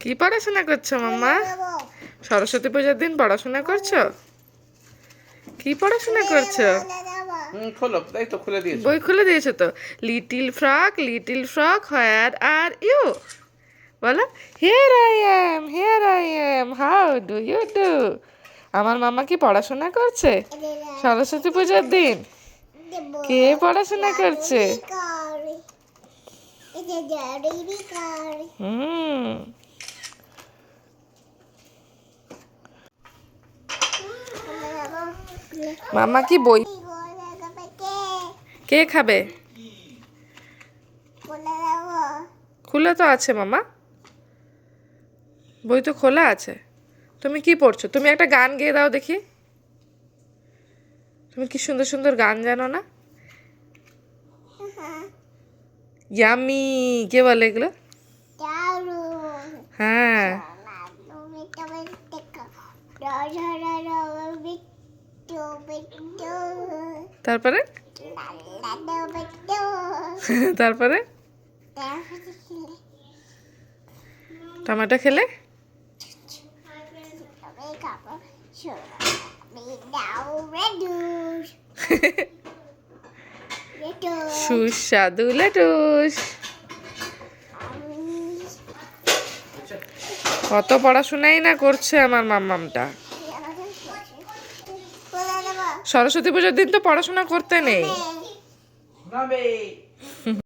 কি পড়াশোনা করছো মাম্মা? সরস্বতী পূজার দিন পড়াশোনা করছো? কি পড়াশোনা করছো? খোলো, তাই তো খুলে দিয়েছো। বই খুলে দিয়েছো তো। Little frock where are you? বলো, here I am, how do you do? আমার মামা কি পড়াশোনা করছে সরস্বতী পূজার দিন? কে পড়াশোনা করছে? হুম। মামা কি বই কে খাবে? খোলা তো আছে মামা, বই তো খোলা আছে। তুমি কি পড়ছো? তুমি একটা গান গেয়ে দাও দেখি। তুমি কি সুন্দর সুন্দর গান জানো না? ইয়ামি, কে বলে এগুলো? হ্যাঁ, তারপরে তারপরে টমেটো খেলে সুস্বাদু লেটুস। কত পড়াশোনাই না করছে আমার মাম্মামটা। সরস্বতী পুজোর দিন তো পড়াশোনা করতে নেই।